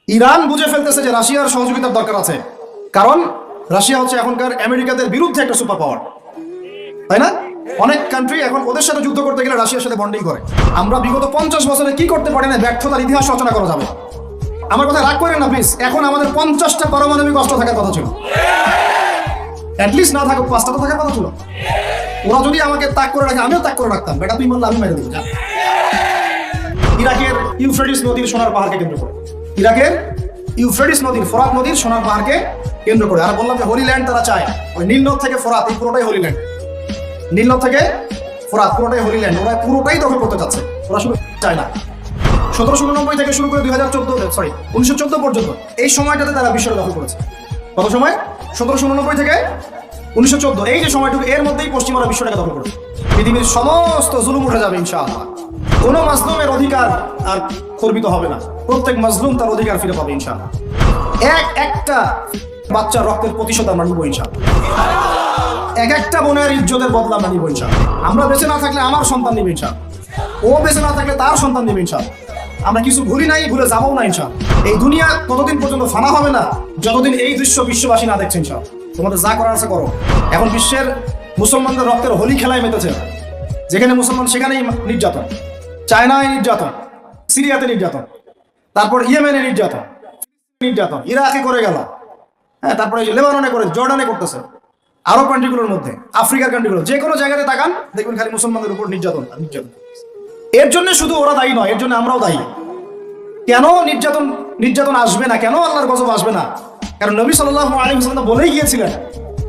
Iran বুঝে ফেলতেছে যে রাশিয়ার সহযোগিতার দরকার আছে, কারণ রাশিয়া হচ্ছে এখনকার আমেরিকাদের বিরুদ্ধে একটা সুপার পাওয়ার, তাই না? অনেক কান্ট্রি এখন ওদের সাথে যুদ্ধ করতে গেলে রাশিয়ার সাথে বন্ডিং করে। আমরা বিগত 50 বছরে কি করতে পারি না, ব্যর্থতার ইতিহাস রচনা করা যাবে। আমার কথা রাগ করেন না প্লিজ। এখন আমাদের 50টা পারমাণবিক অস্ত্র থাকার কথা ছিল, অ্যাটলিস্ট না থাকুক 5টা তো থাকার কথা ছিল। ওরা যদি আমাকে তাক করে রাখে, আমিও তাক করে রাখতাম। বেটা তুই বললে আমি মেরে দেবো। ইরাকের ইউফ্রেটিস নদীর সোনার পাহাড়কে কেন্দ্র করে, ইরাকের ইউফ্রেটিস নদীর, ফোরাত নদীর সোনার পাহাড়কে কেন্দ্র করে, আর বললাম যে হোলি ল্যান্ড তারা চায়। ওই নীলনদ থেকে ফোরাত, এই পুরোটাই হোলি ল্যান্ড। নীলনদ থেকে ফোরাত পুরোটাই হোলি ল্যান্ড, ওরা পুরোটাই দখল করতে চাচ্ছে। ওরা শুধু চায় না। 1789 থেকে শুরু করে 1914 পর্যন্ত এই সময়টাতে তারা বিশ্বটা দখল করেছে। কত সময়? 1789 থেকে 1914, এই যে সময়টুকু, এর মধ্যেই পশ্চিমারা বিশ্বটাকে দখল করেছে। পৃথিবীর সমস্ত জুলুম উঠে যাবে ইনশাআল্লাহ। কোনো মাজলুমের অধিকার আর খর্বিত হবে না। প্রত্যেক মাজলুম তার অধিকার ফিরে পাবে ইনশাআল্লাহ। একটা বাচ্চার রক্তের প্রতিশোধ আমরা নিব ইনশাআল্লাহ। একটা বোনের ইজ্জতের বদলা আমরা নিব ইনশাআল্লাহ। আমরা বেঁচে না থাকলে আমার সন্তান নিবে ইনশাআল্লাহ, ও বেঁচে না থাকলে তার সন্তান নিবে ইনশাআল্লাহ। আমরা কিছু ভুলি নাই, ভুলে যাবো না ইনশাআল্লাহ। এই দুনিয়া ততদিন পর্যন্ত ফানা হবে না যতদিন এই দৃশ্য বিশ্ববাসী না দেখছে ইনশাআল্লাহ। তোমাদের যা করার আছে করো। এখন বিশ্বের মুসলমানদের রক্তের হোলি খেলায় মেতেছে। যেখানে মুসলমান সেখানেই নির্যাতন, চায়নায় নির্যাতন, সিরিয়াতে নির্যাতন, তারপর ইয়েমেনে নির্যাতন, ইরাকে করে গেল, হ্যাঁ, তারপরে লেবাননে করে, জর্ডানে করতেছে, আরব কান্ট্রিগুলোর মধ্যে, আফ্রিকার কান্ট্রিগুলো, যে কোনো জায়গাতে তাকান দেখবেন খালি মুসলমানদের উপর নির্যাতন। এর জন্য শুধু ওরা দায়ী নয়, এর জন্য আমরাও দায়ী। কেন নির্যাতন আসবে না? কেন আল্লাহর গজব আসবে না? কারণ নবী সাল্লাল্লাহু আলাইহি ওয়াসাল্লাম বলেই গিয়েছিলেন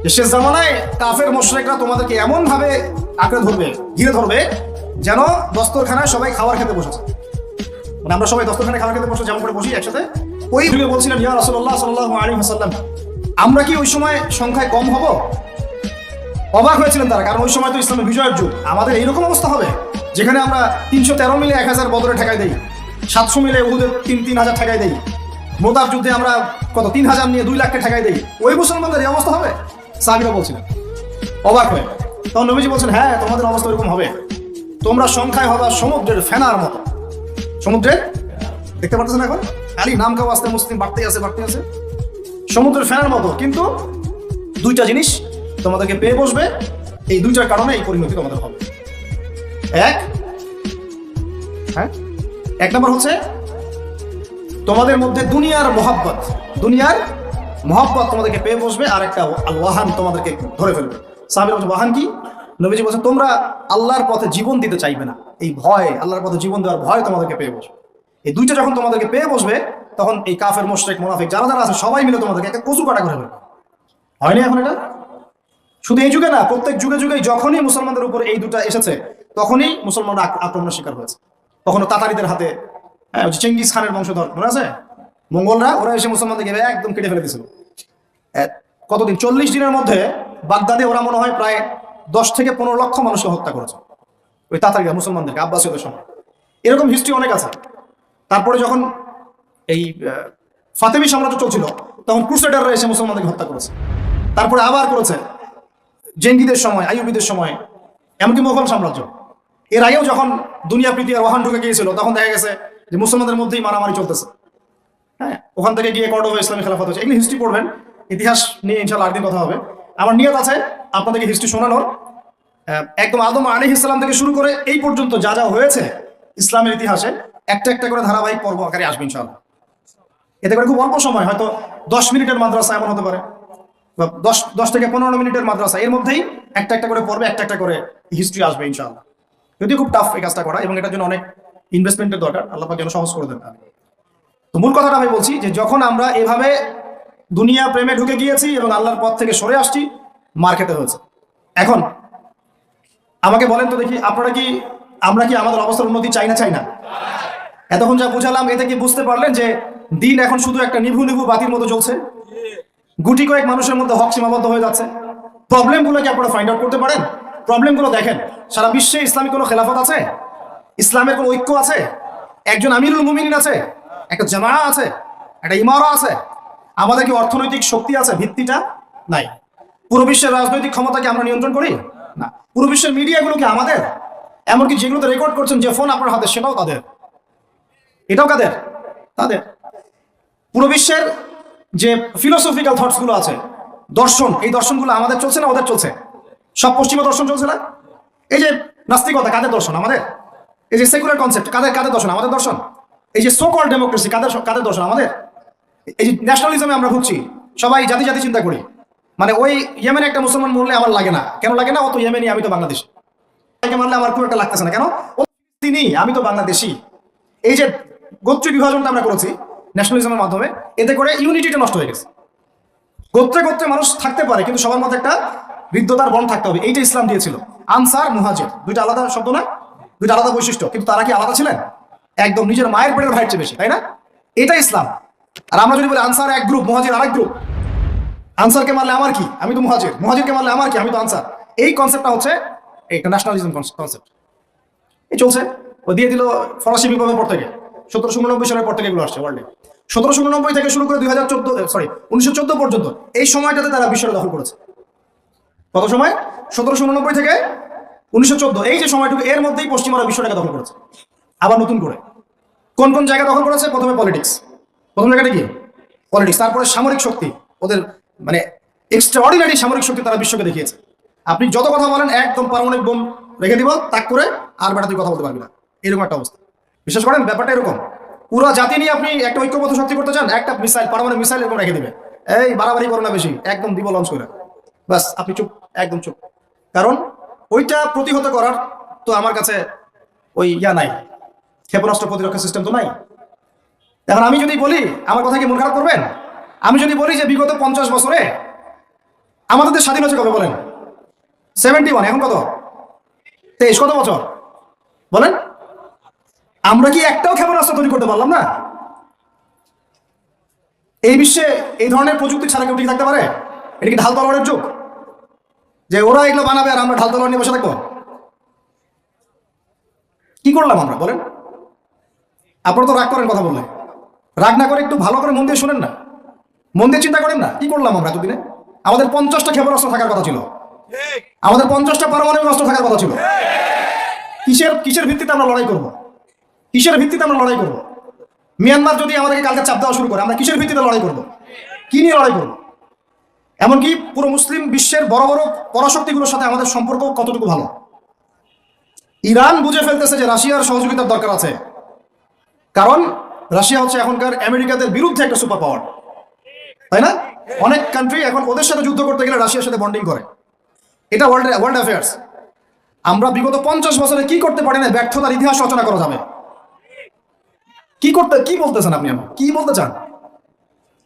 যে শেষ জামানায় কাফের মুশরিকরা তোমাদেরকে এমন ভাবে আঁকড়ে ধরবে, ঘিরে ধরবে, যেন দস্তরখানায় সবাই খাবার খেতে বসেছে। মানে আমরা সবাই দস্তরখানায় খাবার খেতে বসে যেমন করে বসি একসাথে, ওই যুগে বলছিলেন ইয়া রাসূলুল্লাহ সাল্লাল্লাহু আলাইহি ওয়াসাল্লাম, আমরা কি ওই সময় সংখ্যায় কম হব? অবাক হয়েছিলেন তারা, কারণ ওই সময় তো ইসলামের বিজয়ের যুগ। আমাদের এইরকম অবস্থা হবে যেখানে আমরা 313 মিলে 1000 বদরে ঠেকাই দেই, 700 মিলে উহুদে 3000 ঠেকাই দেই, মোতার যুদ্ধে আমরা কত 3000 নিয়ে 2 লাখকে ঠেকাই দেই। ওই মুসলমানদের এই অবস্থা হবে? সাহাবীরা বলছিলেন অবাক হয়ে। তখন নবীজি বলছেন, হ্যাঁ, তোমাদের অবস্থা এরকম হবে। তোমরা সংখ্যায় হবা সমুদ্রের ফেনার মতো। সমুদ্রের, দেখতে পাচ্ছেন এখন খালি নাম খাওয়া আসতে মুসলিম বাড়তেই আছে। সমুদ্রের ফেনার মতো। কিন্তু দুইটা জিনিস তোমাদেরকে পেয়ে বসবে, এই দুইটার কারণে এই পরিণতি তোমাদের হবে। এক নম্বর হচ্ছে তোমাদের মধ্যে দুনিয়ার মহব্বত তোমাদেরকে পেয়ে বসবে, আর একটা ওয়াহান তোমাদেরকে ধরে ফেলবে। সাহাবীরা বলছে ওয়াহান কি? নবীজি বলছেন তোমরা আল্লাহর পথে জীবন দিতে চাইবে না। এই ভয়, আল্লাহর পথে জীবন দেওয়ার ভয় তোমাদেরকে পেয়ে বসবে। এই দুইটা যখন তোমাদেরকে পেয়ে বসবে, তখন এই কাফের, মুশরিক, মুনাফিক যারা আছে সবাই মিলে তোমাদেরকে একটা কচু কাটা করে ফেলবে। হয়নি এখন এটা? শুধু এই যুগে না, প্রত্যেক যুগে যখনই মুসলমানদের উপর এই দুটা এসেছে, তখনই মুসলমানরা আক্রমণের শিকার হয়েছে। কখনো তাতারিদের হাতে, হ্যাঁ, চেঙ্গিস খানের বংশধর মনে আছে, মঙ্গলরা, ওরা এসে মুসলমানদেরকে একদম কেটে ফেলে দিয়েছিল। কতদিন? 40 দিনের মধ্যে বাগদাদে ওরা মনে হয় প্রায় 10 থেকে 15 লক্ষ মানুষকে হত্যা করেছে, ওই তাতারিরা মুসলমানদেরকে, আব্বাসীয়দের সময়। এরকম হিস্ট্রি অনেক আছে। তারপরে যখন এই ফাতেমি সাম্রাজ্য চলছিল, তখন ক্রুসেডাররা এসে মুসলমানদেরকে হত্যা করেছে। তারপরে আবার করেছে জেঙ্গিদের সময়, আইয়ুবীদের সময়, এমনকি মোগল সাম্রাজ্য। এর আগেও যখন দুনিয়া প্রীতি আর ওয়াহান ঢুকে গিয়েছিল, তখন দেখা গেছে যে মুসলমানদের মধ্যেই মারামারি চলতেছে। হ্যাঁ, ওখান থেকে গিয়ে কর্ডোবা ইসলামী খেলাফত হয়েছে। এগুলো হিস্ট্রি পড়বেন, ইতিহাস নিয়ে ইনশাআল্লাহ আরেকদিন কথা হবে। আমার নিয়ত আছে আপনাদেরকে হিস্ট্রি শোনানোর, একদম আদম আলাইহিস সালাম থেকে শুরু করে এই পর্যন্ত যা যা হয়েছে ইসলামের ইতিহাসে, একটা করে ধারাবাহিক পর্ব আকারে আসবে ইনশাআল্লাহ। এতে করে খুব অল্প সময়, হয়তো 10 মিনিটের মাদ্রাসা এমন হতে পারে, বা 10 থেকে 15 মিনিটের মাদ্রাসা, এর মধ্যেই একটা করে পর্বে একটা করে হিস্ট্রি আসবে ইনশাআল্লাহ। যদিও খুব টাফ এই কাজটা করা, এবং এটার জন্য অনেক ইনভেস্টমেন্টের দরকার। আল্লাহ পাক যেন সহজ করে দেন। তো মূল কথাটা আমি বলছি যে যখন আমরা এভাবে দুনিয়া প্রেমে ঢুকে গিয়েছি এবং আল্লাহর পথ থেকে সরে আসছি, মার খেতে হয়েছে। এখন আমাকে বলেন তো দেখি, আমরা কি আমাদের অবস্থার উন্নতি চাই না? এতক্ষণ যা বুঝালাম, এতে কি বুঝতে পারলেন যে দিন এখন শুধু একটা নিভু বাতির মতো জ্বলছে? গুটি কয়েক মানুষের মধ্যে হক সীমাবদ্ধ হয়ে যাচ্ছে। প্রবলেমগুলো কি আপনারা ফাইন্ড আউট করতে পারেন? প্রবলেমগুলো দেখেন। সারা বিশ্বে ইসলামিক কোনো খেলাফত আছে? ইসলামের কোনো ঐক্য আছে? একজন আমিরুল মুমিনিন আছে? একটা জামাআত আছে? একটা ইমারা আছে? আমাদের কি অর্থনৈতিক শক্তি আছে? ভিত্তিটা নাই। পুরো বিশ্বের রাজনৈতিক ক্ষমতাকে আমরা নিয়ন্ত্রণ করি না। পুরো বিশ্বের মিডিয়াগুলো কি আমাদের? এমনকি যেগুলোতে রেকর্ড করছেন, যে ফোন আপনার হাতে, সেটাও তাদের। এটাও কাদের? তাদের। পুরো বিশ্বের যে ফিলোসফিক্যাল থটস গুলো আছে, দর্শন, এই দর্শনগুলো আমাদের চলছে না ওদের চলছে? সব পশ্চিমা দর্শন চলছে না? এই যে নাস্তিকতা কাদের দর্শন? আমাদের। এই যে সেকুলার কনসেপ্ট কাদের দর্শন? আমাদের দর্শন। এই যে সো কল্ড ডেমোক্রেসি কাদের দর্শন? আমাদের। এই যে ন্যাশনালিজমে আমরা ভুগছি, সবাই জাতি জাতি চিন্তা করি, মানে ওই ইয়েমেনে একটা মুসলমান মরলে আমার লাগে না, কেন লাগে না? ও তো ইয়েমেনি, আমি তো বাংলাদেশি। মারলে আমার খুব একটা লাগতেছে না, কেন? ও তিনি, আমি তো বাংলাদেশি। এই যে গোত্রীয় বিভাজনটা আমরা করেছি ন্যাশনালিজমের মাধ্যমে, এতে করে ইউনিটিটা নষ্ট হয়ে গেছে। গোত্রে গোত্রে মানুষ থাকতে পারে, কিন্তু সবার মধ্যে একটা হৃদ্যতার বন্ড থাকতে হবে। এইটা ইসলাম দিয়েছিল। আনসার, মুহাজির, দুইটা আলাদা শব্দ না, দুইটা আলাদা বৈশিষ্ট্য, কিন্তু তারা কি আলাদা ছিলেন? একদম নিজের মায়ের পেটের ভাইয়ের চেয়ে বেশি, তাই না? এটা ইসলাম। আর আমরা যদি বলি আনসার এক গ্রুপ, মুহাজির আরেক গ্রুপ, আনসারকে মারলে আমার কি, আমি তো মুহাজির, মুহাজিরকে মারলে আমার কি, আমি তো আনসার, এই কনসেপ্টটা হচ্ছে একটা ন্যাশনালিজম কনসেপ্ট। এই চলছে। ও দিয়ে দিল ফরাসি বিপ্লবের পর থেকে, 1789 সালের পর থেকে এগুলো আসছে ওয়ার্ল্ডে। 1789 থেকে শুরু করে 1914 পর্যন্ত এই সময়টাতে তারা বিশ্বটা দখল করেছে। কত সময়? 1789 থেকে 1914, এই যে সময়টুকু, এর মধ্যেই পশ্চিমারা বিশ্বটাকে দখল করেছে। আবার নতুন করে কোন কোন জায়গা দখল করেছে? প্রথমে পলিটিক্স, প্রথম জায়গাটা কি? পলিটিক্স। তারপরে সামরিক শক্তি, ওদের মানে এক্সট্রাঅর্ডিনারি সামরিক শক্তি তারা বিশ্বকে দেখিয়েছে। আপনি যত কথা বলেন, একদম পারমাণবিক বোম রেখে দিব তাক করে, আর বেটা তুই কথা বলতে পারবি না, এরকম একটা অবস্থা। বিশ্বাস করেন ব্যাপারটা এরকম। পুরো জাতি নিয়ে আপনি একটা ঐক্যবদ্ধ শক্তি করতে চান, একটা মিসাইল, পারমাণবিক মিসাইল এরকম রেখে দিবে, এই বাড়াবাড়ি করো না বেশি, একদম দিব লঞ্চ করে, বাস আপনি চুপ, একদম চুপ। কারণ ওইটা প্রতিহত করার তো আমার কাছে ওই নাই, ক্ষেপণাস্ত্র প্রতিরক্ষা সিস্টেম তো নাই। এখন আমি যদি বলি, আমার কথা কি মন খারাপ করবেন? আমি যদি বলি যে বিগত 50 বছরে আমাদের দেশ স্বাধীন হচ্ছে কবে বলেন? 71, এখন কত? 23, কত বছর বলেন? আমরা কি একটাও ক্ষেপণাস্ত্র তৈরি করতে পারলাম না? এই বিশ্বে এই ধরনের প্রযুক্তি ছাড়া কেউ টিকে থাকতে পারে? এটা কি ঢাল তলোয়ারের যুগ, যে ওরা এগুলো বানাবে আর আমরা ঢাল তলোয়ার নিয়ে বসে থাকবো? কি করলাম আমরা বলেন? আপনারা তো রাগ করেন কথা বললে, রাগ না করে একটু ভালো করে মন দিয়ে শোনেন না, মন দিয়ে চিন্তা করেন না, কি করলাম আমরা এতদিনে? আমাদের 50টা ক্ষেপণাস্ত্র থাকার কথা ছিল, আমাদের 50টা পারমাণবিক অস্ত্র থাকার কথা ছিল। কিসের ভিত্তিতে আমরা লড়াই করব? কিসের ভিত্তিতে আমরা লড়াই করব? মিয়ানমার যদি আমাদেরকে কালকে চাপ দেওয়া শুরু করে, আমরা কিসের ভিত্তিতে লড়াই করব? কি নিয়ে লড়াই করব? এমনকি পুরো মুসলিম বিশ্বের বড় বড় পরাশক্তিগুলোর সাথে আমাদের সম্পর্ক কতটুকু ভালো। ইরান বুঝে ফেলতেছে যে রাশিয়ার সহযোগিতার দরকার আছে, কারণ রাশিয়া হচ্ছে এখনকার আমেরিকাদের বিরুদ্ধে একটা সুপার পাওয়ার, তাই না? অনেক কান্ট্রি এখন ওদের সাথে যুদ্ধ করতে গেলে রাশিয়ার সাথে বন্ডিং করে। এটা ওয়ার্ল্ড অ্যাফেয়ার্স। আমরা বিগত 50 বছরে কি করতে পারি না, ব্যর্থতার ইতিহাস রচনা করা যাবে। কি বলতেছেন আপনি? আমার কি বলতে চান?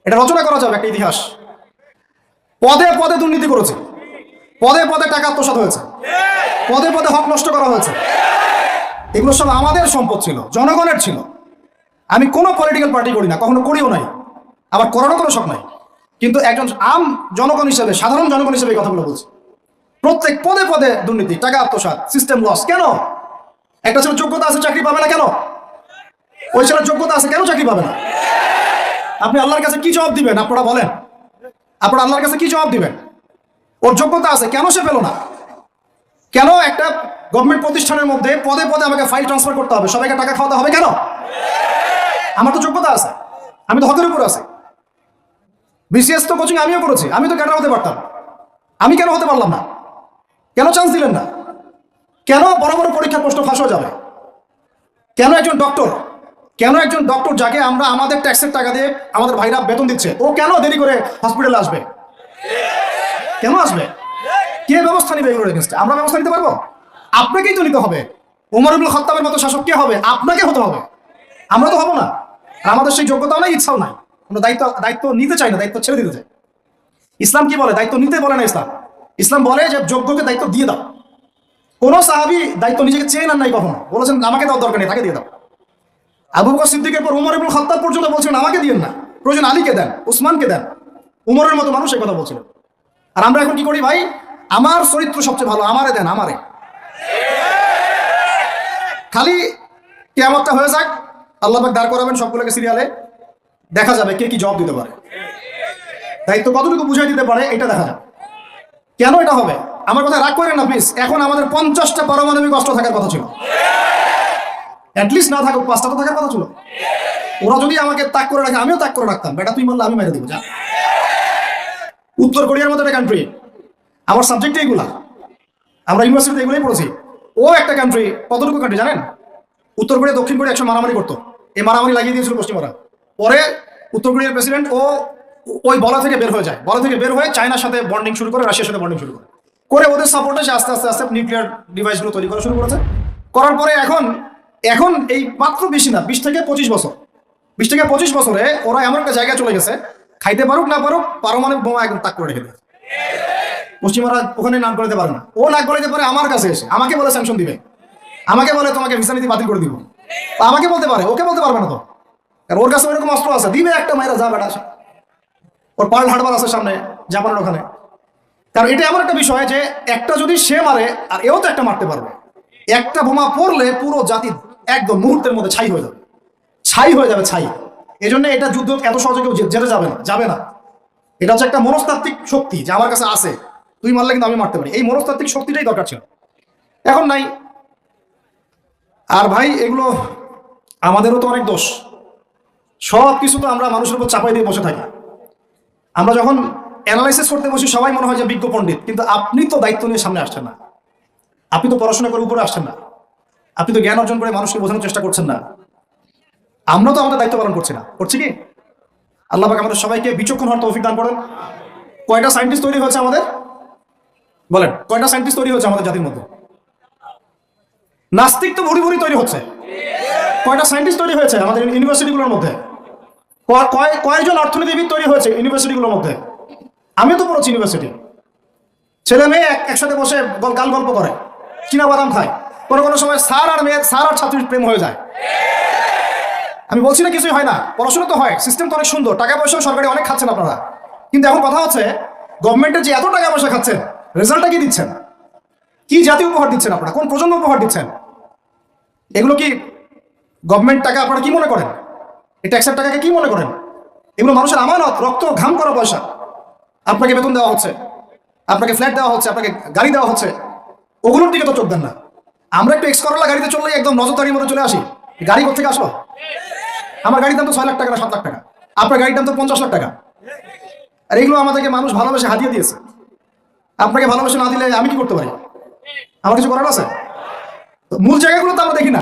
এটা রচনা করা যাবে একটা ইতিহাস। পদে পদে দুর্নীতি করেছে, পদে পদে টাকা আত্মসাৎ হয়েছে, পদে পদে হক নষ্ট করা হয়েছে। এগুলো সব আমাদের সম্পদ ছিল, জনগণের ছিল। আমি কোনো পলিটিক্যাল পার্টি করি না, কখনো করিও নাই, আবার করারও কোনো শখ নাই। কিন্তু একজন আম জনগণ হিসেবে, সাধারণ জনগণ হিসেবে এই কথাগুলো বলছি। প্রত্যেক পদে পদে দুর্নীতি, টাকা আত্মসাৎ, সিস্টেম লস। কেন? একটা ছেলে যোগ্যতা আছে, চাকরি পাবে না কেন? ওই ছেলের যোগ্যতা আছে, কেন চাকরি পাবে না? আপনি আল্লাহর কাছে কি জবাব দিবেন? আপনারা বলেন, আপনারা আল্লাহর কাছে কি জবাব দিবেন? ওর যোগ্যতা আছে, কেন সে পেল না? কেন একটা গভর্নমেন্ট প্রতিষ্ঠানের মধ্যে পদে পদে আমাকে ফাইল ট্রান্সফার করতে হবে, সবাইকে টাকা খাওয়াতে হবে কেন? আমার তো যোগ্যতা আছে, আমি তো হকের উপর আছি। বিসিএস তো কোচিং আমিও করেছি, আমি তো ক্যাডার হতে পারতাম, আমি কেন হতে পারলাম না? কেন চান্স দিলেন না? কেন বড় বড় পরীক্ষার প্রশ্ন ফাঁস হয়ে যাবে? কেন একজন ডক্টর যাকে আমরা আমাদের ট্যাক্সের টাকা দিয়ে আমাদের ভাইরা বেতন দিচ্ছে, ও কেন দেরি করে হসপিটালে আসবে? কেন আসবে? কে ব্যবস্থা নিবে এগুলোর এগেইনস্টে? আমরা ব্যবস্থা নিতে পারবো? আপনাকেই তো নিতে হবে। ওমর ইবনুল খাত্তাবের মতো শাসক কে হবে? আপনাকে হতে হবে, আমরা তো হবো না। আমাদের সেই যোগ্যতাও নাই, ইচ্ছাও নাই। আমরা দায়িত্ব নিতে চাই না, দায়িত্ব ছেড়ে দিতে চাই। ইসলাম কি বলে? দায়িত্ব নিতে বলে না ইসলাম বলে যে যোগ্যকে দায়িত্ব দিয়ে দাও। কোন সাহাবী দায়িত্ব নিজেকে চেয়ে নেন নাই কখনো, বলেছেন আমাকে দেওয়ার দরকার নেই, তাকে দিয়ে দাও। আবু বকর সিদ্দিকের পর ওমর ইবনুল খাত্তাব পর্যন্ত বলছেন আমাকে দিয়েন না, প্রয়োজন আলীকে দেন, উসমানকে দেন। উমরের মতো মানুষ এই কথা বলছিলেন। আর আমরা এখন কি করি ভাই? আমার চরিত্র সবচেয়ে ভালো, আমারে দেন, আমারে। খালি কিয়ামতটা হয়ে যাক, আল্লাহ পাক দাঁড় করাবেন সবগুলোকে সিরিয়ালে, দেখা যাবে কে কি জবাব দিতে পারে, দায়িত্ব কতটুকু বুঝাই দিতে পারে, এটা দেখা যাবে। কেন এটা হবে? আমার কথা রাগ করেন না প্লিজ। এখন আমাদের 50টা পারমাণবিক অস্ত্র থাকার কথা ছিল, অ্যাটলিস্ট না থাকুক 5টা তো থাকার কথা ছিল। ওরা যদি আমাকে তাক করে রাখে আমিও তাক করে রাখতাম, বেটা তুই মারলে আমি মেরে দিব। যা। উত্তর কোরিয়ার মতো একটা কান্ট্রি, আমার সাবজেক্ট এইগুলা, আমরা ইউনিভার্সিটিতে এগুলোই পড়েছি। ও একটা কান্ট্রি, কতটুকু কান্ট্রি জানেন? উত্তর কোরিয়া দক্ষিণ কোরিয়া একসময় মারামারি করতো, এই মারামারি লাগিয়ে দিয়েছিল পশ্চিমারা। পরে উত্তর কোরিয়ার প্রেসিডেন্ট ওই বলা থেকে বের হয়ে যায়, বলা থেকে বের হয়ে চায়নার সাথে বন্ডিং শুরু করে, রাশিয়ার সাথে বন্ডিং শুরু করে ওদের সাপোর্টে সে আস্তে আস্তে আস্তে নিউক্লিয়ার ডিভাইসগুলো তৈরি করা শুরু করেছে। করার পরে এখন এই মাত্র বেশি না, 20 থেকে 25 বছর, 20 থেকে 25 বছরে ওরা এমন একটা জায়গায় চলে গেছে, খাইতে পারুক না পারুক পারমাণবিক বোমা একদম তাক করে রেখে দেয়। পশ্চিমারা ওখানে নাক গলাতে পারে না, ও নাক গলাতে পারে আমার কাছে এসে আমাকে বলে স্যাংশন দিবে, আমাকে বলে তোমাকে ভিসা নীতি বাতিল করে দিব, আমাকে বলতে পারে, ওকে বলতে পারবে না তো, কারণ ওর কাছে ওরকম অস্ত্র আছে, দিবে একটা মায়েরা যা বেটা আসে। ওর পার্ল হারবার আছে সামনে জাপানের ওখানে। কারণ এটা এমন একটা বিষয় যে একটা যদি সে মারে আর এও তো একটা মারতে পারবে, একটা বোমা পড়লে পুরো জাতি একদম মুহূর্তের মধ্যে ছাই হয়ে যাবে, ছাই হয়ে যাবে, ছাই। এই জন্য এটা যুদ্ধ এত সহজে কেউ যেতে যাবে না। এটা হচ্ছে একটা মনস্তাত্ত্বিক শক্তি যে আমার কাছে আছে, তুই মারলে কিন্তু আমি মারতে পারি, এই মনস্তাত্ত্বিক শক্তিটাই দরকার ছিল, এখন নাই। আর ভাই এগুলো আমাদেরও তো অনেক দোষ, সব কিছু তো আমরা মানুষের উপর চাপাই দিয়ে বসে থাকি। আমরা যখন অ্যানালাইসিস করতে বসি সবাই মনে হয় যে বিজ্ঞ পণ্ডিত, কিন্তু আপনি তো দায়িত্ব নিয়ে সামনে আসছেন না, আপনি তো পড়াশোনা করে উপরে আসছেন না, আপনি তো জ্ঞান অর্জন করে মানুষকে বোঝানোর চেষ্টা করছেন না। আমরা তো আমাদের দায়িত্ব পালন করছি না, করছি কি? আল্লাহ পাক আমাদের সবাইকে বিচক্ষণ হওয়ার তৌফিক দান করেন। কয়টা সায়েন্টিস্ট তৈরি হয়েছে আমাদের, বলেন কয়টা সায়েন্টিস্ট তৈরি হয়েছে আমাদের জাতির মধ্যে? নাস্তিক তো ভুরি ভুরি তৈরি হচ্ছে। কয়টা সায়েন্টিস্ট তৈরি হয়েছে আমাদের ইউনিভার্সিটিগুলোর মধ্যে? কয়জন অর্থনীতিবিদ তৈরি হয়েছে ইউনিভার্সিটিগুলোর মধ্যে? আমিও তো পড়েছি ইউনিভার্সিটি, ছেলে মেয়ে একসাথে বসে গাল গল্প করে, চীনা বাদাম খায়, কোনো সময় স্যার আর ছাত্রীর প্রেম হয়ে যায়। আমি বলছি না কিছুই হয় না, পড়াশোনা তো হয়, সিস্টেম তো অনেক সুন্দর, টাকা পয়সাও সরকারি অনেক খাচ্ছেন আপনারা, কিন্তু এখন কথা হচ্ছে গভর্নমেন্টের যে এত টাকা পয়সা খাচ্ছেন, রেজাল্টটা কি দিচ্ছেন? কি জাতীয় উপহার দিচ্ছেন আপনারা? কোন প্রজন্ম উপহার দিচ্ছেন? এগুলো কি গভর্নমেন্ট টাকা আপনারা কি মনে করেন? এই ট্যাক্সের টাকাকে কি মনে করেন? এগুলো মানুষের আমানত, রক্ত ঘাম করা পয়সা। আপনাকে বেতন দেওয়া হচ্ছে, আপনাকে ফ্ল্যাট দেওয়া হচ্ছে, আপনাকে গাড়ি দেওয়া হচ্ছে, ওগুলোর দিকে তো চোখ দেন না। আমরা একটু এক্সকরলা গাড়িতে চললেই একদম নজরদারির মধ্যে চলে আসি, গাড়ি কোথেকে আসলো? আমার গাড়ির দাম তো 6 লাখ টাকা না 7 লাখ টাকা, আপনার গাড়ির দাম তো 50 লাখ টাকা। আর এইগুলো আমাদেরকে মানুষ ভালোবেসে হাতিয়ে দিয়েছে। আপনাকে ভালোবেসে না দিলে আমি কি করতে পারি? আমার কিছু করার আছে? মূল জায়গাগুলো তো আমরা দেখি না।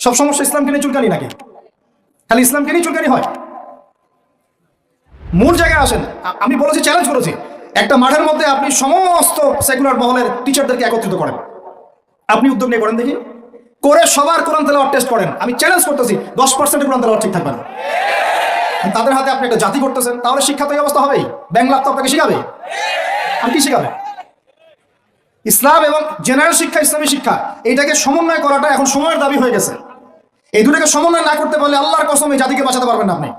সব সমস্যা ইসলামকে নিয়ে চুলকানি নাকি? খালি ইসলামকে নিয়ে চুলকানি হয়? মূল জায়গায় আসেন। আমি বলেছি, চ্যালেঞ্জ করেছি, একটা মাঠের মধ্যে আপনি সমস্ত সেকুলার মহলের টিচারদেরকে একত্রিত করেন, আপনি উদ্যোগ নিয়ে করেন দেখি, করে সবার কোরআন তেলাওয়াত টেস্ট করেন। আমি চ্যালেঞ্জ করতেছি 10% কোরআন তেলাওয়াত ঠিক থাকবে না। তাদের হাতে আপনি একটা জাতি করতেছেন, তাহলে শিক্ষা তো এই অবস্থা হবেই। বাংলা তো আপনাকে শিখাবে, আর কি শিখাবে? ইসলাম এবং জেনারেল শিক্ষা, ইসলামী শিক্ষা, এইটাকে সমন্বয় করাটা এখন সময়ের দাবি হয়ে গেছে। এই দুটাকে সমন্বয় না করতে পারলে আল্লাহর কসম এই জাতিকে বাঁচাতে পারবেন না আপনি।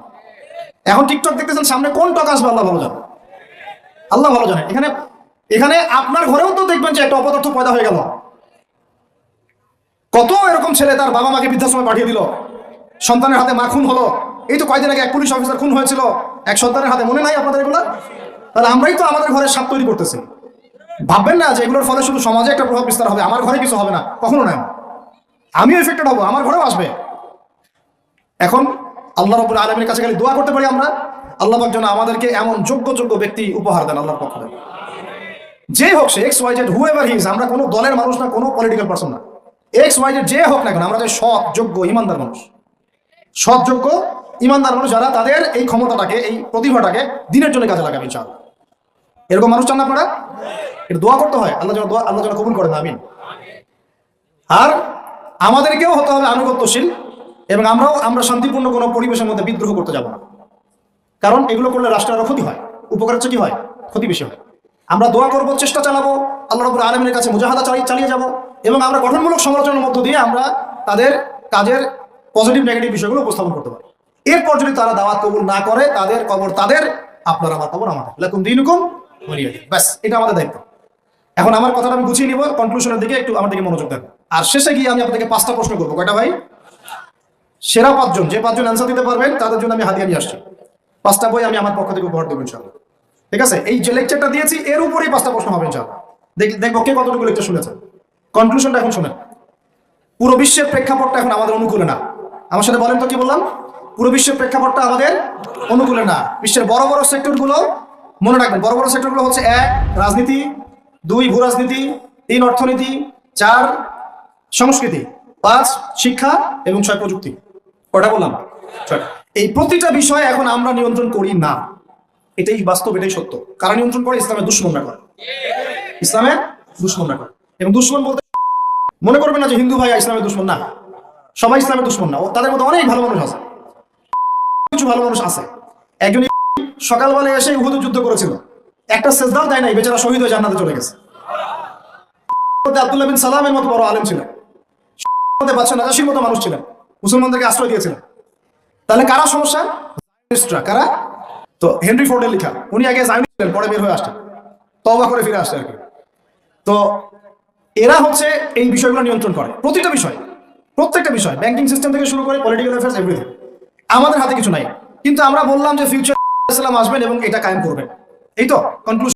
এখন টিকটক দেখতেছেন, সামনে কোন টক আসবে আল্লাহ ভালো জানে, আল্লাহ ভালো জানে। এখানে আপনার ঘরেও তো দেখবেন যে একটা অপদার্থ পয়দা হয়ে গেল। কত এরকম ছেলে তার বাবা মাকে বৃদ্ধাশ্রমে পাঠিয়ে দিল, সন্তানের হাতে মা খুন হলো। এই তো কয়দিন আগে এক পুলিশ অফিসার খুন হয়েছিল এক সন্তানের হাতে, মনে নাই আপনাদের এগুলো? তাহলে আমরাই তো আমাদের ঘরে সাপ তৈরি করতেছি। ভাববেন না যে এগুলোর ফলে শুধু সমাজে একটা প্রভাব বিস্তার হবে, আমার ঘরে কিছু হবে না, কখনো নয়। আমিও এফেক্টেড হবো, আমার ঘরেও আসবে। এখন আল্লাহ রাব্বুল আলামিনের কাছে খালি দোয়া করতে পারি আমরা, আল্লাহ পাক যেন আমাদেরকে এমন যোগ্য ব্যক্তি উপহার দেন আল্লাহর পক্ষ থেকে। যে হোক সে XYZ, হুএভার হি ইজ, আমরা কোনো দলের মানুষ না, কোনো পলিটিক্যাল পারসন না। XYZ যে হোক না কেন, আমরা যে সৎ, যোগ্য, ইমানদার মানুষ, সৎ, যোগ্য, ইমানদার মানুষ, যারা তাদের এই ক্ষমতাটাকে, এই প্রতিভাটাকে দিনের জন্য কাজে লাগাবে ইনশাআল্লাহ। এরকম মানুষ চান না আপনারা? এটা দোয়া করতে হয়, আল্লাহ যেন কবুল করেন, আমিন। আর আমাদেরকেও হতে হবে আনুগত্যশীল, এবং আমরা শান্তিপূর্ণ কোনো পরিবেশের মধ্যে বিদ্রোহ করতে যাব না। কারণ এগুলো করলে রাষ্ট্রের আরো ক্ষতি হয়, উপকার হচ্ছে কি হয়, ক্ষতি বেশি হয়। আমরা দোয়া করব, চেষ্টা চালাবো, আল্লাহ রাব্বুল আলামিনের কাছে মুজাহাদা চালিয়ে যাব, এবং আমরা গঠনমূলক সমালোচনার মধ্য দিয়ে আমরা তাদের কাজের পজিটিভ নেগেটিভ বিষয়গুলো উপস্থাপন করতে পারি। এরপর যদি তারা দাওয়াত কবুল না করে, তাদের কবর তাদের, আপনার আমার কবর আমাদের, লাকুম দীনুকুম ওয়ালিয়া দীন। ব্যাস, এটা আমাদের দায়িত্ব। এখন আমার কথাটা আমি গুছিয়ে নিব, কনক্লুশনের দিকে একটু আমার দিকে মনোযোগ দেন। আর শেষে গিয়ে আমি আপনাদেরকে 5টা প্রশ্ন করবো। কয়টা ভাই? সেরা 5 জন, যে 5 জন অ্যান্সার দিতে পারবেন তাদের জন্য আমি হাদিয়া নিয়ে আসছি। 5টা বই আমি আমার পক্ষ থেকে উপহার দেবো ইনশাআল্লাহ। ঠিক আছে? এই যে লেকচারটা দিয়েছি এর উপরেই 5টা প্রশ্ন হবে ইনশাআল্লাহ। দেখবো কে কতটুকু লেকচার শুনেছেন। কনক্লুশনটা এখন শুনেন। পুরো বিশ্বের প্রেক্ষাপটটা এখন আমাদের অনুকূলে না। আমার সাথে বলেন তো, কি বললাম? পুরো বিশ্বের প্রেক্ষাপটটা আমাদের অনুকূলে না। বিশ্বের বড় বড় সেক্টরগুলো মনে রাখবেন, বড় বড় সেক্টরগুলো হচ্ছে 1 রাজনীতি, 2 ভূ রাজনীতি, 3 অর্থনীতি, 4 সংস্কৃতি, 5 শিক্ষা এবং 6 প্রযুক্তি। কটা বললাম? 6। এই প্রতিটা বিষয় এখন আমরা নিয়ন্ত্রণ করি না, এটাই বাস্তব, এটাই সত্য। কারা নিয়ন্ত্রণ করে? ইসলামের দুশমনরা করে, ইসলামের দুশমনরা করে। এবং দুশমন বলতে মনে করবেন না যে হিন্দু ভাই ইসলামের দুশমন, না, সবাই ইসলামের দুশমন না। তাদের মধ্যে অনেক ভালো মানুষ আছে, কিছু ভালো মানুষ আছে। একজন সকালবেলায় এসে উহুদ যুদ্ধ করেছিল, একটা সেজদাও দেয় নাই, বেচারা শহীদ হয়ে জান্নাতে চলে গেছে। আব্দুল্লাহ বিন সালামের মতো বড় আলেম ছিলেন, বাদশা নাজাশির মতো মানুষ ছিলেন, মুসলমানদেরকে আশ্রয় দিয়েছিলেন। তাহলে কারা সমস্যা? কারা? তো হেনরি ফোর্ডের লেখা, উনি আগে জায়নিস্ট ছিলেন, পরে বের হয়ে আসছেন, তওবা করে ফিরে আসছে আর কি। তো এরা হচ্ছে এই বিষয়গুলো নিয়ন্ত্রণ করে, প্রতিটা বিষয়, প্রত্যেকটা বিষয়, ব্যাংকিং সিস্টেম থেকে শুরু করে পলিটিক্যাল অ্যাফেয়ার্স, এভরিথিং। আমাদের হাতে কিছু নাই, কিন্তু আমরা বললাম যে ফিউচার ইসলাম আসবেন এবং এটা কায়েম করবেন, এই তো কনক্লুশন।